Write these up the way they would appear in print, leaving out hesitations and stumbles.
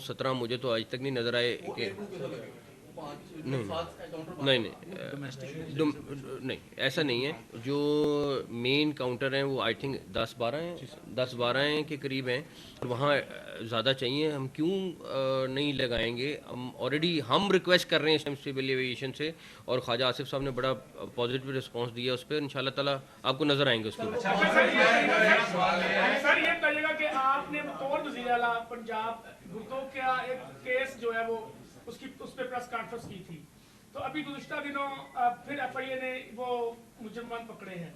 17 मुझे तो आज तक नहीं नज़र आए कि नहीं नहीं ऐसा नहीं है। जो मेन काउंटर हैं वो आई थिंक 10-12 हैं के करीब हैं, और वहाँ ज़्यादा चाहिए। हम क्यों नहीं लगाएंगे? हम ऑलरेडी हम रिक्वेस्ट कर रहे हैं सिविल एविएशन से, और ख्वाजा आसिफ साहब ने बड़ा पॉजिटिव रिस्पांस दिया उस पर। इंशाल्लाह ताला आपको नज़र आएंगे उसके ऊपर। सर ये बताइएगा कि आपने बतौर वज़ीर आला पंजाब भुट्टो का एक केस जो है वो उस पर प्रेस कॉन्फ्रेंस की थी, तो अभी गुज़िश्ता दिनों फिर FIA ने वो मुजरिमान पकड़े हैं।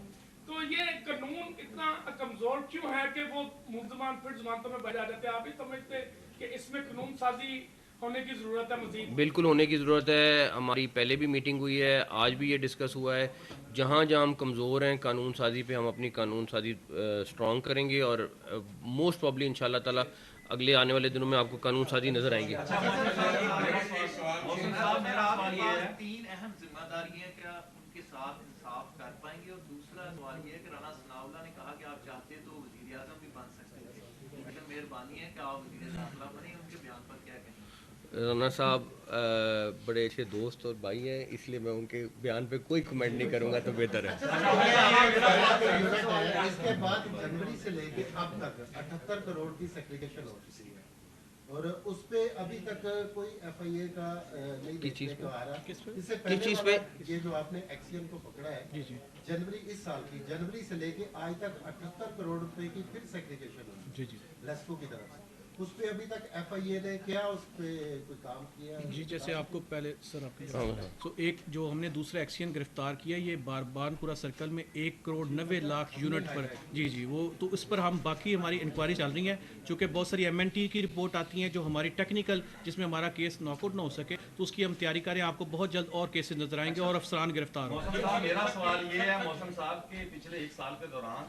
तो ये कानून इतना कमज़ोर क्यों है कि वो मुलज़मान फिर जमानतों में बच जाते हैं? आप ही समझते कि इसमें कानून साजी होने की ज़रूरत है मज़ीद? बिल्कुल होने की ज़रूरत है। हमारी पहले भी मीटिंग हुई है, आज भी ये डिस्कस हुआ है। जहाँ जहाँ हम कमज़ोर हैं कानून साजी पे, हम अपनी कानून साजी स्ट्रॉन्ग करेंगे, और मोस्ट प्रॉब्ली इंशाल्लाह ताला अगले आने वाले दिनों में आपको कानून साजी नज़र आएंगी। तीन अहम जिम्मेदारियां क्या उनके साथ इंसाफ कर पाएंगे? और दूसरा सवाल ये है कि राना सनाउल्लाह ने कहा कि आप चाहते तो वज़ीर आज़म भी बन सकते हैं, लेकिन मेहरबानी है कि आप वज़ीर दाखिला बने। उनके बयान पर क्या कहेंगे? राना साहब बड़े अच्छे दोस्त और भाई हैं, इसलिए मैं उनके बयान पे कोई कमेंट नहीं करूंगा तो बेहतर है। इसके बाद जनवरी से लेके अब तक 78 करोड़ की सेग्रीगेशन हो चुकी है, और उस पे अभी तक कोई FIA का नहीं देखने को आ रहा। इससे पहले वाला ये जो आपने एक्सियन को पकड़ा है जनवरी इस साल की, जनवरी से लेके आज तक 78 करोड़ रुपए की फिर सेग्रीगेशन हुई लेस्को की तरफ से। उस पे अभी तक FIA ने क्या उस पे कोई काम किया? जी, जैसे आपको पहले सर आपने तो एक जो हमने दूसरा एक्सियन गिरफ्तार किया, ये बारबानपुरा सर्कल में 1,90,00,000 यूनिट पर। जी वो तो इस पर हम बाकी हमारी इंक्वायरी चल रही है, चूँकि बहुत सारी MNT की रिपोर्ट आती हैं जो हमारी टेक्निकल, जिसमें हमारा केस नॉकआउट ना हो सके, तो उसकी हम तैयारी करें। आपको बहुत जल्द और केसेस नजर आएंगे और अफसरान गिरफ्तार होंगे। मेरा सवाल ये है, मौसम साहब के पिछले 1 साल के दौरान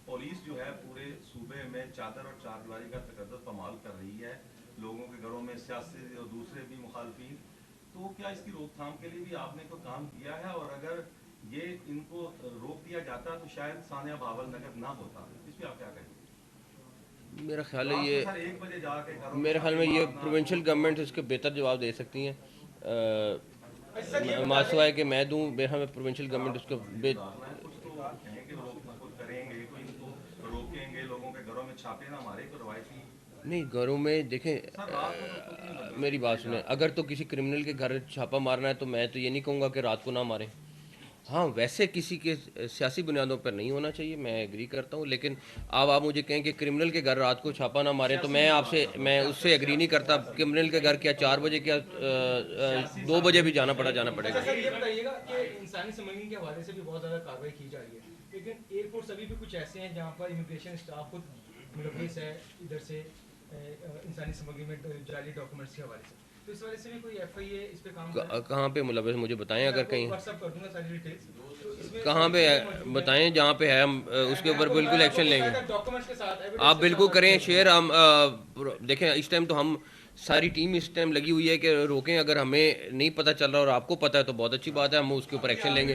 पुलिस जो है पूरे सूबे में चादर और चारदीवारी का तकद्दुस पमाल कर रही है, लोगों के घरों में सियासी और दूसरे भी मुखालफिन, तो क्या इसकी रोकथाम के लिए भी आपने कोई काम किया है? और अगर ये इनको रोक दिया जाता तो शायद सानिया बावल नगर ना होता, इस पर आप क्या कहेंगे? मेरा ख्याल है ये 1 बजे जाके मेरे ख्याल में ये प्रोविंशियल गवर्नमेंट इसके बेहतर जवाब दे सकती हैं। मासूआ है कि मैं दूँ, मेरा प्रोविंशियल गवर्नमेंट उसको छापे ना मारे तो रवायती नहीं। घरों में देखें, मेरी बात सुने, अगर तो किसी क्रिमिनल के घर छापा मारना है तो मैं तो ये नहीं कहूँगा कि रात को ना मारें। हाँ, वैसे किसी के सियासी बुनियादों पर नहीं होना चाहिए, मैं एग्री करता हूँ। लेकिन अब आप मुझे कहें कि क्रिमिनल के घर रात को छापा ना मारें, तो मैं उससे एग्री नहीं करता। क्रिमिनल के घर क्या 4 बजे, क्या 2 बजे भी जाना पड़ेगा। सर ये बताइएगा कि इंसानी स्मगलिंग के हवाले से भी बहुत ज़्यादा कार्रवाई की जा रही है, लेकिन एयरपोर्ट अभी भी कुछ ऐसे हैं जहाँ पर इमिग्रेशन स्टाफ खुद मुलविस है इधर से इंसानी स्मगलिंग में जाली डॉक्यूमेंट्स के हवाले से, तो इस वजह से भी कोई FIA इस पे काम कहाँ पे मुलविस मुझे बताएं, अगर कहीं व्हाट्सएप कर दूंगा सारी डिटेल्स, कहाँ पे है बताएं, जहाँ पे है हम उसके ऊपर बिल्कुल एक्शन लेंगे। डॉक्यूमेंट्स के साथ आप बिल्कुल करें शेयर। हम देखें, इस टाइम तो हम सारी टीम इस टाइम लगी हुई है कि रोकें। अगर हमें नहीं पता चल रहा और आपको पता है तो बहुत अच्छी बात है, हम उसके ऊपर एक्शन लेंगे।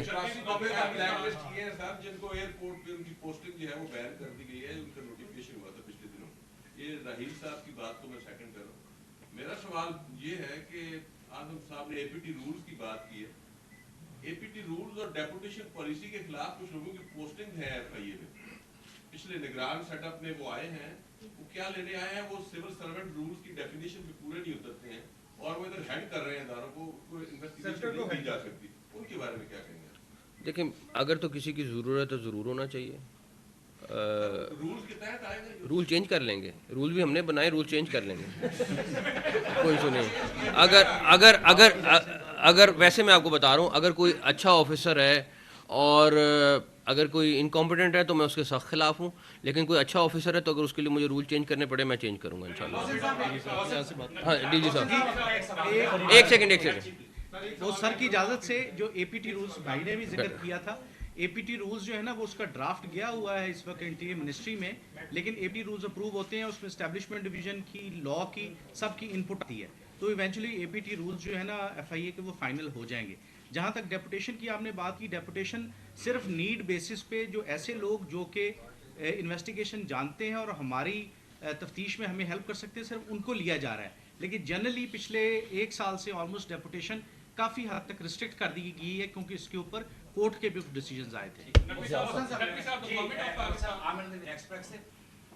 जिनको एयरपोर्ट पे उनकी पोस्टिंग जो है वो बैन कर दी गई है, उनका नोटिफिकेशन हुआ था पिछले दिनों। ये राहील साहब की बात को मैं सेकंड कर रहा हूँ। मेरा सवाल ये है कि आजम साहब ने APT रूल्स की बात की है। APT रूल्स और डेपुटेशन पॉलिसी के खिलाफ कुछ लोगों की पोस्टिंग है FIA में। पिछले निगरान सेटअप में वो आए हैं, वो क्या लेने आए हैं? वो सिविल सर्वेंट रूल्स की डेफिनेशन पे पूरे नहीं उतरते हैं और वो इधर हेड कर रहे हैं इदारों को इन्वेस्टिगेशन नहीं की जा सकती। उनके बारे में क्या कहेंगे? देखिए, अगर तो किसी की ज़रूरत है तो ज़रूर होना चाहिए। रूल्स के तहत आएगा, रूल चेंज कर लेंगे। रूल भी हमने बनाए, रूल चेंज कर लेंगे। कोई सुने, अगर वैसे मैं आपको बता रहा हूँ, अगर कोई अच्छा ऑफिसर है और अगर कोई इनकॉम्पिटेंट है तो मैं उसके सख्त खिलाफ हूँ, लेकिन कोई अच्छा ऑफिसर है तो अगर उसके लिए मुझे रूल चेंज करने पड़े मैं चेंज करूँगा इंशाल्लाह। हाँ DG साहब, एक सेकंड वो सर की इजाज़त से जो APT रूल्स भाई ने भी जिक्र किया था, APT रूल्स जो है ना वो उसका ड्राफ्ट गया हुआ है इस वक्त इंटीरियर मिनिस्ट्री में, लेकिन APT रूल्स अप्रूव होते हैं, उसमें एस्टेब्लिशमेंट डिवीजन की, लॉ की, सबकी इनपुट आती है, तो इवेंचुअली APT रूल्स जो है ना FIA के वो फाइनल हो जाएंगे। जहाँ तक डेपुटेशन की आपने बात की, डेपुटेशन सिर्फ नीड बेसिस पे जो ऐसे लोग जो कि इन्वेस्टिगेशन जानते हैं और हमारी तफ्तीश में हमें हेल्प कर सकते हैं, सिर्फ उनको लिया जा रहा है। लेकिन जनरली पिछले एक साल से ऑलमोस्ट डेपुटेशन काफ़ी हद तक रिस्ट्रिक्ट कर दी गई है, क्योंकि इसके ऊपर कोर्ट के भी डिसीजंस आए थे। एक्सप्रेस से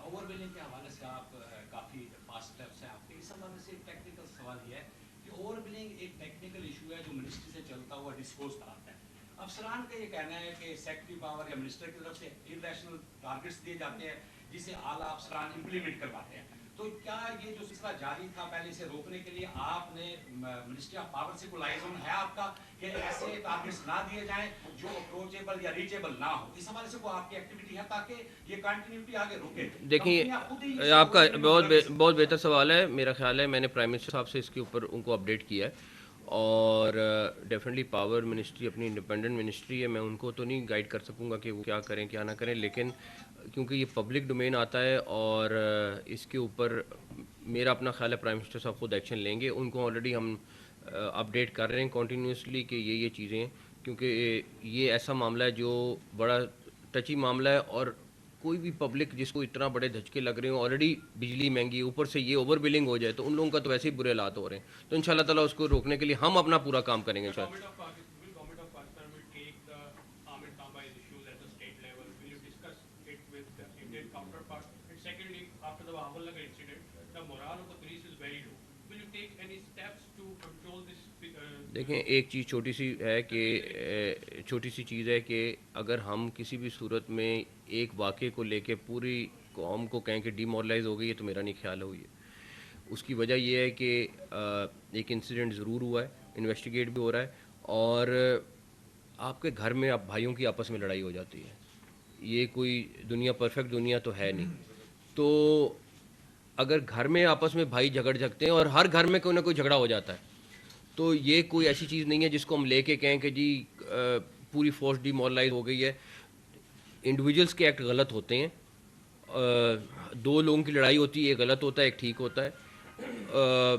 ओवरबिलिंग के हवाले से आप काफ़ी फास्ट स्टेप्स हैं आपके। इस हवाले से एक टेक्निकल सवाल ये है कि ओवरबिलिंग एक टेक्निकल इशू है जो मिनिस्ट्री से चलता हुआ डिस्कोर्स कराता है। अफसरान का ये कहना है कि सेक्रेटरी पावर या मिनिस्टर की तरफ से इरेशनल टारगेट्स दिए जाते हैं जिसे आला अफसरान इम्प्लीमेंट करवाते हैं। तो क्या ये जो सिलसिला जारी था पहले इसे रोकने के लिए आपने मिनिस्ट्री ऑफ पावर से कोई लाइजन है आपका कि ऐसे टारगेट्स ना दिए जाएं जो अप्रोचेबल या रीचेबल ना हो? इस हवाले से कोई आपकी एक्टिविटी है ताकि ये कंटिन्यूटी आगे रुके? देखिए, आपका बहुत बेहतर सवाल है। मेरा ख्याल है मैंने प्राइम मिनिस्टर साहब से इसके ऊपर उनको अपडेट किया है, और डेफिनेटली पावर मिनिस्ट्री अपनी इंडिपेंडेंट मिनिस्ट्री है, मैं उनको तो नहीं गाइड कर सकूंगा कि वो क्या करें क्या ना करें, लेकिन क्योंकि ये पब्लिक डोमेन आता है और इसके ऊपर मेरा अपना ख्याल है प्राइम मिनिस्टर साहब खुद एक्शन लेंगे। उनको ऑलरेडी हम अपडेट कर रहे हैं कॉन्टीन्यूसली कि ये चीज़ें हैं, क्योंकि ये ऐसा मामला है जो बड़ा टची मामला है, और कोई भी पब्लिक जिसको इतना बड़े धचके लग रहे हो, ऑलरेडी बिजली महंगी, ऊपर से ये ओवर बिलिंग हो जाए तो उन लोगों का तो वैसे ही बुरे हालात हो रहे हैं। तो इंशाल्लाह ताला उसको रोकने के लिए हम अपना पूरा काम करेंगे इंशाल्लाह। देखें, एक चीज़ छोटी सी चीज़ है कि अगर हम किसी भी सूरत में एक वाक़े को लेके पूरी कौम को कहें कि डीमोरलाइज हो गई है, तो मेरा नहीं ख्याल हुई है। उसकी वजह यह है कि एक इंसिडेंट ज़रूर हुआ है, इन्वेस्टिगेट भी हो रहा है, और आपके घर में आप भाइयों की आपस में लड़ाई हो जाती है। ये कोई दुनिया परफेक्ट दुनिया तो है नहीं। तो अगर घर में आपस में भाई झगड़ते हैं, और हर घर में कोई ना कोई झगड़ा हो जाता है, तो ये कोई ऐसी चीज़ नहीं है जिसको हम लेके कहें कि जी पूरी फोर्स डीमोरलाइज हो गई है। इंडिविजुअल्स के एक्ट गलत होते हैं, दो लोगों की लड़ाई होती है, एक गलत होता है एक ठीक होता है।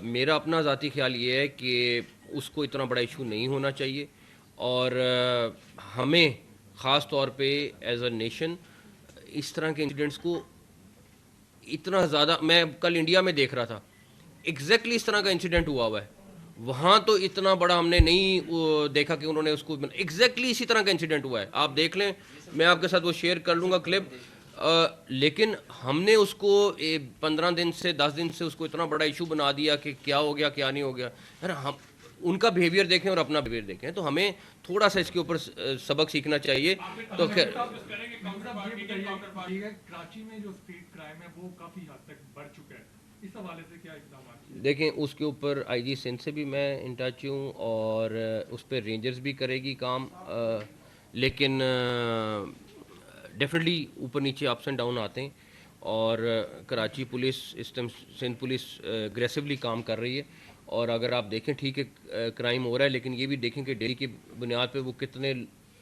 मेरा अपना ज़ाती ख्याल ये है कि उसको इतना बड़ा इशू नहीं होना चाहिए, और हमें ख़ास तौर पे एज अ नेशन इस तरह के इंसिडेंट्स को इतना ज़्यादा, मैं कल इंडिया में देख रहा था, एग्जैक्टली इस तरह का इंसिडेंट हुआ है। वहाँ तो इतना बड़ा हमने नहीं देखा कि उन्होंने उसको, एग्जैक्टली इसी तरह का इंसिडेंट हुआ है। आप देख लें, मैं आपके साथ वो शेयर कर लूँगा क्लिप। लेकिन हमने उसको 15 दिन से 10 दिन से उसको इतना बड़ा इशू बना दिया कि क्या हो गया क्या नहीं हो गया है ना। हम उनका बिहेवियर देखें और अपना बिहेवियर देखें, तो हमें थोड़ा सा इसके ऊपर सबक सीखना चाहिए। तो कराची में जो स्ट्रीट क्राइम है वो काफ़ी हद तक बढ़ चुका है, इस हवाले से क्या इक़दाम? देखें, उसके ऊपर आईजी सिंध से भी मैं इन टच हूँ, और उस पर रेंजर्स भी करेगी काम, लेकिन डेफिनेटली ऊपर नीचे अप्स एंड डाउन आते हैं, और कराची पुलिस इस टाइम सिंध पुलिस एग्रेसिवली काम कर रही है। और अगर आप देखें, ठीक है क्राइम हो रहा है, लेकिन ये भी देखें कि डेली की बुनियाद पे वो कितने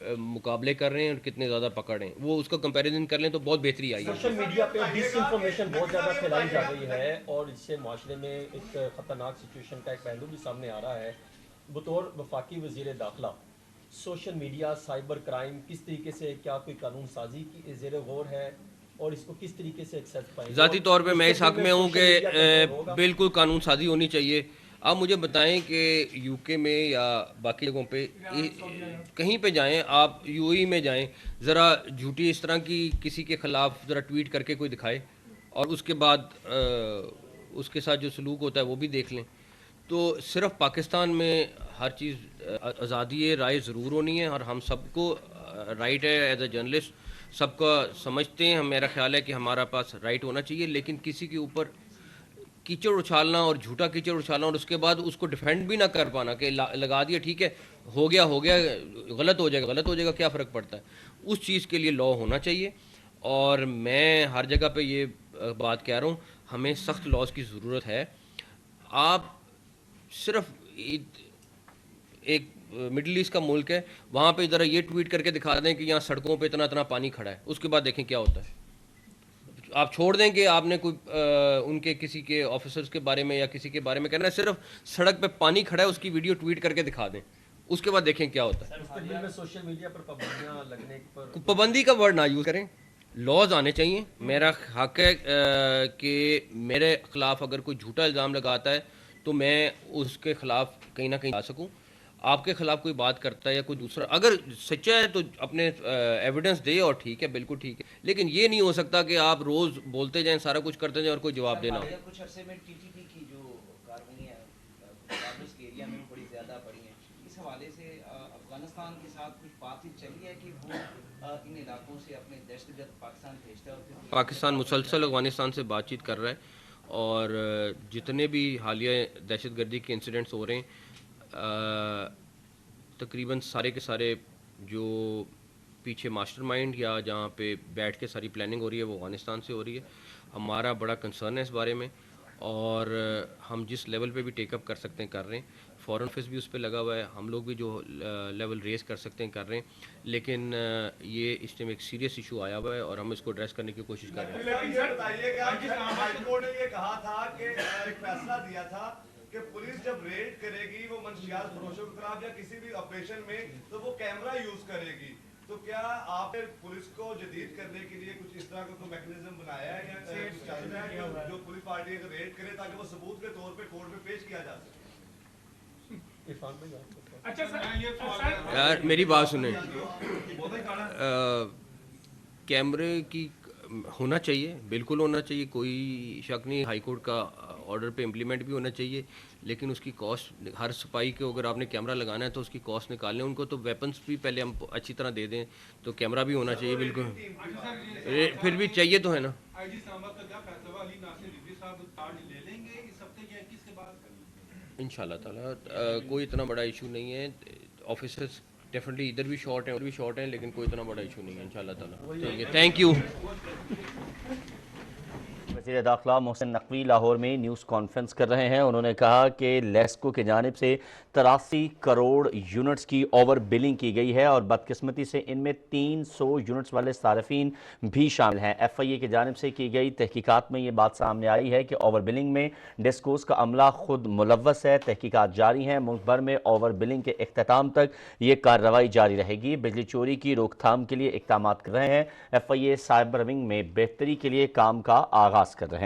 मुकाबले कर रहे हैं और कितने ज़्यादा पकड़ रहे हैं, वो उसका कंपैरिजन कर लें तो बहुत बेहतरी आई है। सोशल मीडिया पे डिसइंफॉर्मेशन बहुत ज़्यादा फैलाई जा रही है, और इससे माशरे में एक ख़तरनाक सिचुएशन का एक पहलू भी सामने आ रहा है। बतौर वफाकी वज़ीर दाखिला, सोशल मीडिया साइबर क्राइम किस तरीके से, क्या कोई कानून साजी की ज़ेर गौर है, और इसको किस तरीके से एक्सेप्ट पाएंगे? ज़ाती तौर पे मैं इस हक़ में हूँ कि बिल्कुल कानून साजी होनी चाहिए। आप मुझे बताएं कि यूके में या बाकी जगहों पे कहीं पे जाएं, आप यूएई में जाएं, ज़रा झूठी इस तरह की किसी के ख़िलाफ़ ज़रा ट्वीट करके कोई दिखाए, और उसके बाद उसके साथ जो सलूक होता है वो भी देख लें। तो सिर्फ पाकिस्तान में हर चीज़ आज़ादी राय ज़रूर होनी है, और हम सबको राइट है एज ए जर्नलिस्ट सबका समझते हैं। मेरा ख्याल है कि हमारा पास राइट होना चाहिए, लेकिन किसी के ऊपर कीचड़ उछालना और झूठा कीचड़ उछालना और उसके बाद उसको डिफेंड भी ना कर पाना कि लगा दिया ठीक है, हो गया गलत हो जाएगा क्या फ़र्क पड़ता है। उस चीज़ के लिए लॉ होना चाहिए, और मैं हर जगह पे ये बात कह रहा हूँ, हमें सख्त लॉज की ज़रूरत है। आप सिर्फ एक मिडिल ईस्ट का मुल्क है, वहाँ पे ज़रा ये ट्वीट करके दिखा दें कि यहाँ सड़कों पे इतना पानी खड़ा है, उसके बाद देखें क्या होता है। आप छोड़ दें कि आपने कोई उनके किसी के ऑफिसर्स के बारे में या किसी के बारे में कहना है, सिर्फ सड़क पे पानी खड़ा है उसकी वीडियो ट्वीट करके दिखा दें, उसके बाद देखें क्या होता है। सोशल मीडिया पर पाबंदियां लगने पर, पाबंदी का वर्ड ना यूज़ करें, लॉज आने चाहिए। मेरा हक है कि मेरे ख़िलाफ़ अगर कोई झूठा इल्ज़ाम लगाता है تو میں اس کے خلاف کہیں نہ کہیں جا سکوں. آپ کے خلاف کوئی بات کرتا ہے یا کوئی دوسرا اگر سچا ہے تو اپنے ایویڈنس دے اور ٹھیک ہے, بالکل ٹھیک ہے, لیکن یہ نہیں ہو سکتا کہ آپ روز بولتے جائیں, سارا کچھ کرتے جائیں اور کوئی جواب دینا ہو. کچھ عرصے میں ٹی ٹی پی کی جو کارروائیاں بارڈرز کے ایریا میں بڑی زیادہ بڑھی ہیں, اس حوالے سے افغانستان کے ساتھ کچھ بات چیت چلی ہے کہ وہ ان علاقوں سے اپنے دہشت گرد پاکستان بھیجتا ہے؟ اور پاکستان مسلسل افغانستان سے بات چیت کر رہا ہے, اور جتنے بھی حالیہ دہشت گردی کے انسیڈنٹس ہو رہے ہیں تقریباً سارے کے سارے جو پیچھے ماسٹر مائنڈ یا جہاں پہ بیٹھ کے ساری پلاننگ ہو رہی ہے وہ افغانستان سے ہو رہی ہے. ہمارا بڑا کنسرن ہے اس بارے میں, اور ہم جس لیول پہ بھی ٹیک اپ کر سکتے ہیں کر رہے ہیں. فورن آفس بھی اس پہ لگا ہوا ہے, ہم لوگ بھی جو لیول ریز کر سکتے ہیں کر رہے ہیں, لیکن یہ اس ٹائم ایک سیریس ایشو آیا ہوا ہے اور ہم اس کو ایڈریس کرنے کی کوشش کر رہے ہیں. لیکن یہ بتائیے کہ ہائی کورٹ نے یہ کہا تھا کہ ایک فیصلہ دیا تھا کہ پولیس جب ریڈ کرے گی وہ منشیات فروشوں کے خلاف یا کسی بھی آپریشن میں تو وہ کیمرہ یوز کرے گی. تو کیا آپ نے پولیس کو جدید کرنے کے لیے کچھ اس طرح کا کوئی میکنزم بنایا ہے یا جو پولیس پارٹی اگر ریڈ کرے تاکہ وہ ثبوت کے طور پہ کورٹ میں پیش کیا جا سکے؟ یار میری بات سنیں, کیمرے کی ہونا چاہیے, بالکل ہونا چاہیے, کوئی شک نہیں. ہائی کورٹ کا آرڈر پہ امپلیمنٹ بھی ہونا چاہیے, لیکن اس کی کاسٹ, ہر سپاہی کو اگر آپ نے کیمرہ لگانا ہے تو اس کی کاسٹ نکالیں. ان کو تو ویپنس بھی پہلے ہم اچھی طرح دے دیں, تو کیمرہ بھی ہونا چاہیے بالکل. پھر بھی چاہیے تو ہے نا. انشاءاللہ تعالیٰ کوئی اتنا بڑا ایشو نہیں ہے. آفیسرس ڈیفینیٹلی ادھر بھی شارٹ ہیں, ادھر بھی شارٹ ہیں, لیکن کوئی اتنا بڑا ایشو نہیں ہے انشاءاللہ تعالیٰ. ٹھیک ہے, تھینک یو. وزیر داخلہ محسن نقوی لاہور میں نیوز کانفرنس کر رہے ہیں. انہوں نے کہا کہ لیسکو کی جانب سے 83 کروڑ یونٹس کی اوور بلنگ کی گئی ہے اور بدقسمتی سے ان میں 300 یونٹس والے صارفین بھی شامل ہیں. ایف آئی اے کی جانب سے کی گئی تحقیقات میں یہ بات سامنے آئی ہے کہ اوور بلنگ میں ڈسکوز کا عملہ خود ملوث ہے. تحقیقات جاری ہیں. ملک بھر میں اوور بلنگ کے اختتام تک یہ کارروائی جاری رہے گی. بجلی چوری کی روک تھام کے لیے اقدامات کر رہے ہیں. F I A cyber wing میں بہتری کے لیے کام کا آغاز کر رہے ہیں.